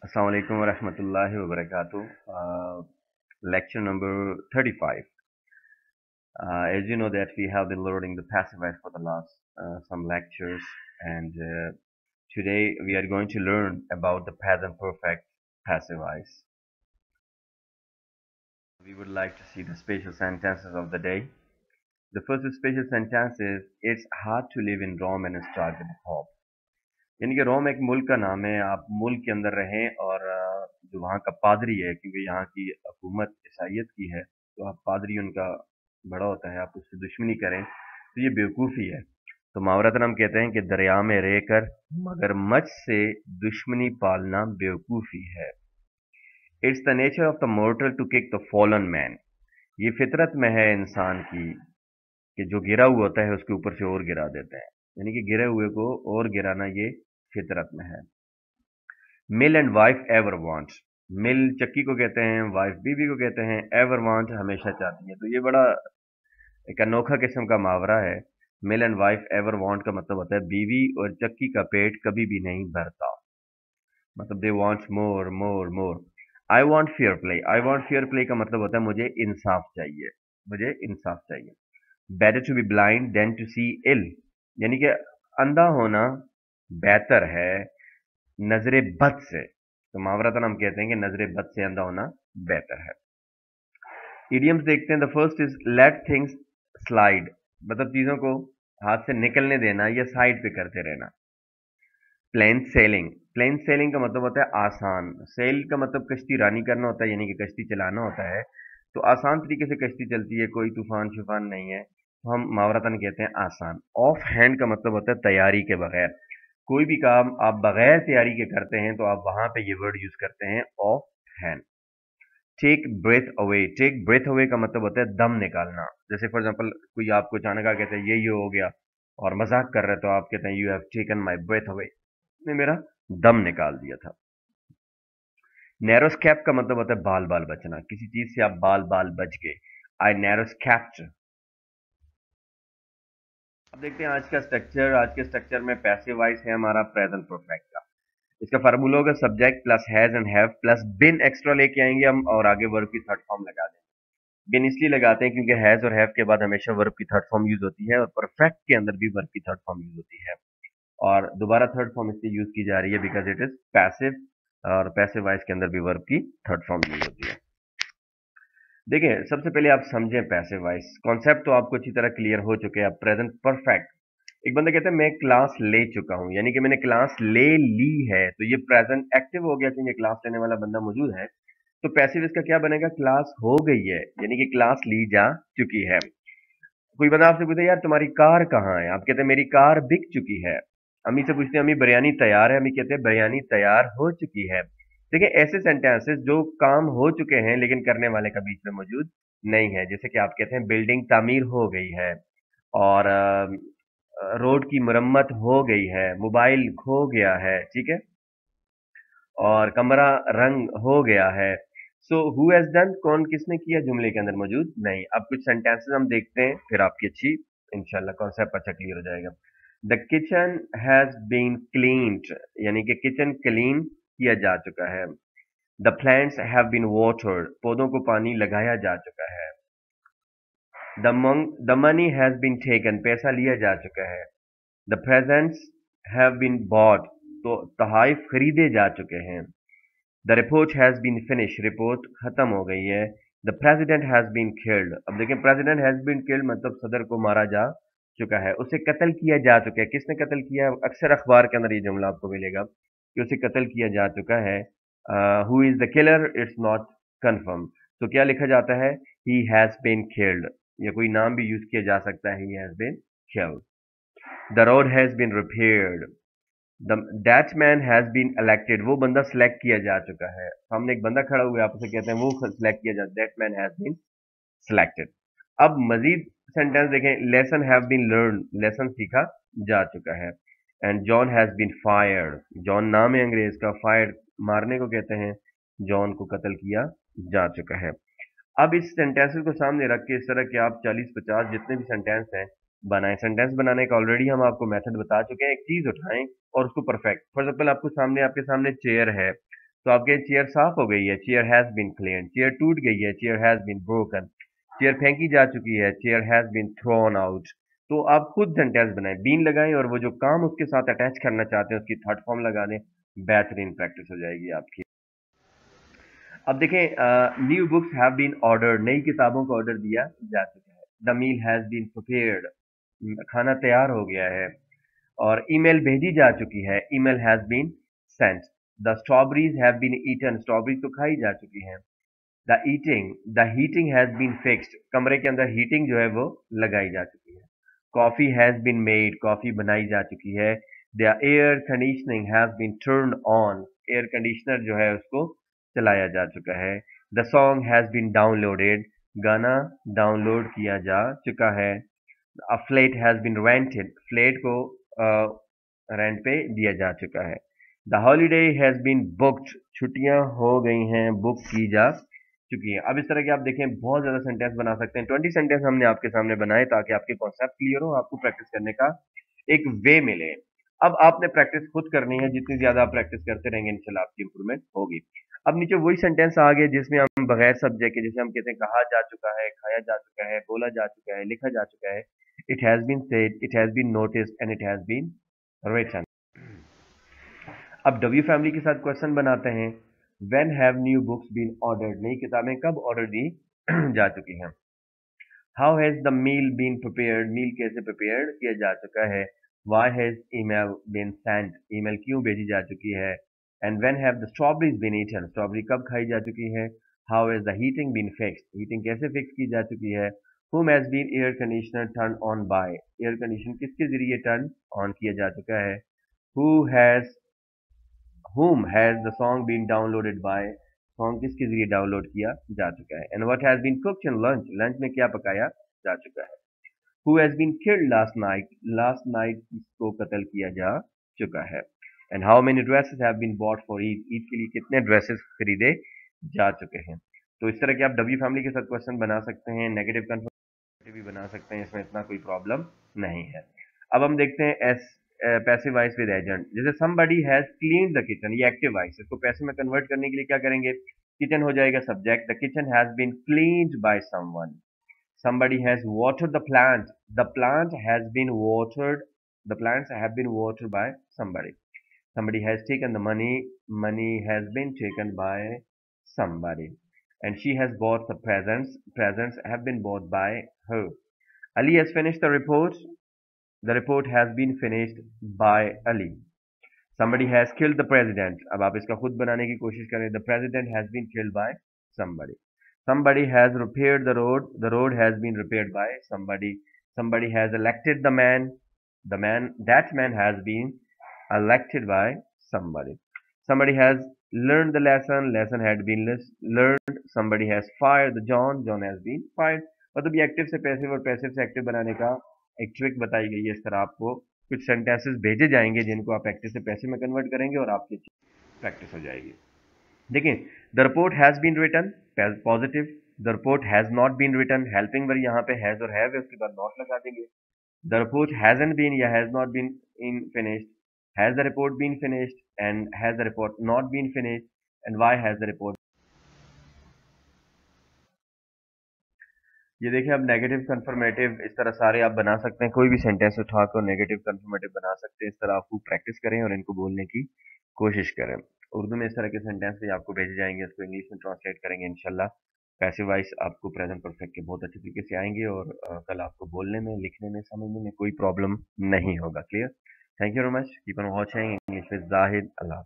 Assalamu alaikum wa rahmatullahi wa barakatuh. Lecture number 35. As you know that we have been learning the passive voice for the last some lectures, and today we are going to learn about the present perfect passive voice. We would like to see the special sentences of the day. The first special sentence is, it's hard to live in Rome and start with hope. यानी कि रोम एक मुल्क का नाम है। आप मुल्क के अंदर रहें और जो वहाँ का पादरी है, क्योंकि यहाँ की हुकूमत ईसाइयत की है, तो आप पादरी उनका बड़ा होता है, आप उससे दुश्मनी करें तो ये बेवकूफ़ी है। तो मुहावरतन हम कहते हैं कि दरिया में रहकर मगरमच्छ से दुश्मनी पालना बेवकूफ़ी है। It's the nature of the mortal to kick the fallen man. ये फितरत में है इंसान की कि जो गिरा हुआ होता है उसके ऊपर से और गिरा देते हैं, यानी कि गिरे हुए को और गिराना ये फितरत में है। मिल एंड वाइफ एवर वांट। मिल चक्की को कहते हैं, वाइफ बीवी को कहते हैं, एवर वांट हमेशा चाहती है। तो ये बड़ा एक अनोखा किस्म का मुहावरा है। मिल एंड वाइफ एवर वांट का मतलब होता है बीवी और चक्की का पेट कभी भी नहीं भरता, मतलब they want more more more. I want fair play. I want fair play का मतलब होता है मुझे इंसाफ चाहिए, मुझे इंसाफ चाहिए। Better to be blind than to see ill, यानी कि अंधा होना बेहतर है नजरे बद से। तो मुहावरतन हम कहते हैं कि नजरे बद से अंधा होना बेहतर है। इडियम्स देखते हैं। The first is let things slide, मतलब चीजों को हाथ से निकलने देना या साइड पे करते रहना। Plane selling. प्लेन सेलिंग का मतलब होता है आसान। सेल का मतलब कश्ती रानी करना होता है, यानी कि कश्ती चलाना होता है। तो आसान तरीके से कश्ती चलती है, कोई तूफान शुफान नहीं है, तो हम मुहावरतन कहते हैं आसान। ऑफ हैंड का मतलब होता है तैयारी के बगैर। कोई भी काम आप बगैर तैयारी के करते हैं तो आप वहां पे ये वर्ड यूज करते हैं, off hand. Take breath away. Take breath away का मतलब होता है दम निकालना। जैसे फॉर एग्जांपल कोई आपको अचानक आ कहता है ये हो गया और मजाक कर रहे तो आप कहते हैं you have taken my breath away, ने मेरा दम निकाल दिया था। नैरो स्कैप का मतलब होता है बाल बाल बचना, किसी चीज से आप बाल बाल बच गए। आई नैरो स्कैप्ड। अब देखते हैं आज का स्ट्रक्चर। आज के स्ट्रक्चर में पैसिव वॉइस है हमारा प्रेजेंट परफेक्ट का। इसका फार्मूला होगा subject plus has and have plus been extra लेके आएंगे हम और आगे वर्ब की थर्ड फॉर्म लगा देंगे। बिन इसलिए लगाते हैं क्योंकि हैज और हैव के बाद हमेशा वर्ब की थर्ड फॉर्म यूज होती है और परफेक्ट के अंदर भी वर्ब की थर्ड फॉर्म यूज होती है, और दोबारा थर्ड फॉर्म इसलिए यूज की जा रही है बिकॉज इट इज पैसिव, और पैसिव वॉइस के अंदर भी वर्ब की थर्ड फॉर्म यूज होती है। देखिए सबसे पहले आप समझें पैसिव वॉइस कॉन्सेप्ट तो आपको अच्छी तरह क्लियर हो चुके हैं। अब प्रेजेंट परफेक्ट, एक बंदा कहता है मैं क्लास ले चुका हूं, यानी कि मैंने क्लास ले ली है, तो ये प्रेजेंट एक्टिव हो गया क्योंकि क्लास लेने वाला बंदा मौजूद है। तो पैसिव इसका क्या बनेगा, क्लास हो गई है, यानी कि क्लास ली जा चुकी है। कोई बंदा आपसे पूछे यार तुम्हारी कार कहाँ है, आप कहते हैं मेरी कार बिक चुकी है। अम्मी से पूछते हैं अम्मी बिरयानी तैयार है, अम्मी कहते हैं बिरयानी तैयार हो चुकी है। देखिए ऐसे सेंटेंसेस जो काम हो चुके हैं लेकिन करने वाले का बीच में मौजूद नहीं है, जैसे कि आप कहते हैं बिल्डिंग तामीर हो गई है, और रोड की मरम्मत हो गई है, मोबाइल खो गया है, ठीक है, और कमरा रंग हो गया है। सो हु हैज डन, कौन किसने किया, जुमले के अंदर मौजूद नहीं। अब कुछ सेंटेंसेस हम देखते हैं फिर आपकी अच्छी इंशाल्लाह कॉन्सेप्ट अच्छा क्लियर हो जाएगा। The kitchen has been cleaned, यानी कि किचन क्लीन किया जा चुका है। The plants have been watered, पौधों को पानी लगाया जा चुका है। The money has been taken, पैसा लिया जा चुका है। The presents have been bought, तो तोहफे खरीदे जा चुके हैं। The report has been finish, report खत्म हो गई है। The president has been killed, अब देखें प्रेसिडेंट हैज बीन किल्ड मतलब सदर को मारा जा चुका है, उसे कत्ल किया जा चुका है। किसने कत्ल किया है, अक्सर अखबार के अंदर ये जुमला आपको मिलेगा कि उसे कत्ल किया जा चुका है। Who is the killer, it's not confirm, तो क्या लिखा जाता है, ही हैज बीन किल्ड, या कोई नाम भी यूज किया जा सकता है, he has been killed. The road has been repaired, that man has been elected, वो बंदा सिलेक्ट किया जा चुका है। सामने एक बंदा खड़ा हुआ है, आप उसे कहते हैं वो सिलेक्ट किया जा, that man has been selected. अब मजीद सेंटेंस देखें। Lesson have been learn, lesson सीखा जा चुका है। And John has been fired, John नाम है अंग्रेज का, फायर्ड मारने को कहते हैं, जॉन को कत्ल किया जा चुका है। अब इस सेंटेंसेस को सामने रख के इस तरह के आप 40-50 जितने भी सेंटेंस हैं बनाएं। सेंटेंस बनाने का ऑलरेडी हम आपको मेथड बता चुके हैं। एक चीज उठाएं और उसको परफेक्ट, फॉर एग्जाम्पल आपको सामने आपके सामने चेयर है, तो आपके चेयर साफ हो गई है, chair has been clean, chair टूट गई है, chair has been broken, chair फेंकी जा चुकी है, chair has been thrown out. तो आप खुद सेंटेंस बनाएं, बीन लगाएं और वो जो काम उसके साथ अटैच करना चाहते हैं उसकी थर्ड फॉर्म लगा दें, बेहतरीन प्रैक्टिस हो जाएगी आपकी। अब देखें, new books have been ordered, नई किताबों को ऑर्डर दिया जा चुका है। The meal has been prepared, खाना तैयार हो गया है। और ईमेल भेजी जा चुकी है, email has been sent. The strawberries have been eaten, strawberry तो खाई जा चुकी है। The heating has been fixed, कमरे के अंदर हीटिंग जो है वो लगाई जा चुकी है। Coffee has been made, coffee बनाई जा चुकी है। The air conditioning has been turn on, air conditioner जो है उसको चलाया जा चुका है। The song has been downloaded, गाना डाउनलोड किया जा चुका है। A flat has been rented, flat को रेंट पे दिया जा चुका है। The holiday has been booked, छुट्टियां हो गई हैं, बुक की जा चुकी है। अब इस तरह के आप देखें बहुत ज्यादा सेंटेंस बना सकते हैं। 20 सेंटेंस हमने आपके सामने बनाए ताकि आपके कॉन्सेप्ट क्लियर हो, आपको प्रैक्टिस करने का एक वे मिले। अब आपने प्रैक्टिस खुद करनी है, जितनी ज्यादा आप प्रैक्टिस करते रहेंगे इंशाल्लाह आपकी इंप्रूवमेंट होगी। अब नीचे वही सेंटेंस आ गए जिसमें हम बगैर सब्जेक्ट के, जैसे हम कहते हैं कहा जा चुका है, खाया जा चुका है, बोला जा चुका है, लिखा जा चुका है। It has been said, it has been noticed and it has been written. अब डब्ल्यू फैमिली के साथ क्वेश्चन बनाते हैं। When have new books been ordered? नई किताबें कब ऑर्डर दी जा चुकी हैं? How has the meal been prepared? मील कैसे प्रिपेयर्ड किया जा चुका है? Why has email been sent? Email क्यों भेजी जा चुकी है? And when have the strawberries been eaten? Strawberry कब खाई जा चुकी है? How has the heating been fixed? Heating कैसे फिक्स की जा चुकी है? Whom has been air conditioner turned on by? Air condition किसके जरिए टर्न ऑन किया जा चुका है? Who has Whom has the song been downloaded by? Song किसके जरिए डाउनलोड किया जा चुका है? And what has been cooked in lunch, lunch में क्या पकाया जा चुका है? Who has been killed last night, last night किसको कत्ल किया जा चुका है? And how many dresses have been bought for Eid, Eid के लिए कितने ड्रेसेस खरीदे जा चुके हैं? तो इस तरह के आप डब्ल्यू फैमिली के साथ क्वेश्चन बना सकते हैं, नेगेटिव कन्फर्मेटिव भी बना सकते हैं, इसमें इतना कोई प्रॉब्लम नहीं है। अब हम देखते हैं as passive voice with agent. जैसे somebody has cleaned the kitchen, ये एक्टिव वॉइस, इसको पैसिव में कन्वर्ट करने के लिए क्या करेंगे? किचन हो जाएगा subject, the kitchen has been cleaned by someone. somebody has watered the plant, the plant has been watered, the plants have been watered by somebody. somebody has taken the money, money has been taken by somebody. And she has bought the presents, presents have been bought by her. Ali has finished the report, the report has been finished by Ali. Somebody has killed the president. अब आप इसका खुद बनाने की कोशिश करें। The president has been killed by somebody. Somebody has repaired the road. The road has been repaired by somebody. Somebody has elected the man. The man, that man has been elected by somebody. Somebody has learned the lesson. Lesson had been learned. Somebody has fired the John. John has been fired. मतलब ये active से passive और passive से active बनाने का एक trick बताई गई है। इस तरह आपको कुछ सेंटेंसेस भेजे जाएंगे जिनको आप एक्टिव से पैसिव में कन्वर्ट करेंगे और आपकी प्रैक्टिस हो जाएगी। देखिए, the report has been written, positive. The report has not been written, helping verb यहाँ पे हैज और हैव है, उसके बाद नॉट लगा देंगे। द रिपोर्ट हैजंट बीन या has not been in finished, has the report been finished and has the report not been finished and why has the report. ये देखिए, अब नेगेटिव कन्फर्मेटिव इस तरह सारे आप बना सकते हैं, कोई भी सेंटेंस उठाकर नेगेटिव कन्फर्मेटिव बना सकते हैं। इस तरह आपको प्रैक्टिस करें और इनको बोलने की कोशिश करें। उर्दू में इस तरह के सेंटेंस भी आपको भेजे जाएंगे, उसको इंग्लिश में ट्रांसलेट करेंगे इंशाल्लाह। पैसिव वॉइस आपको प्रेजेंट परफेक्ट के बहुत अच्छे तरीके से आएंगे और कल आपको बोलने में, लिखने में, समझने में कोई प्रॉब्लम नहीं होगा। Clear? Thank you very much, keep on watching English with Zahid. Allah.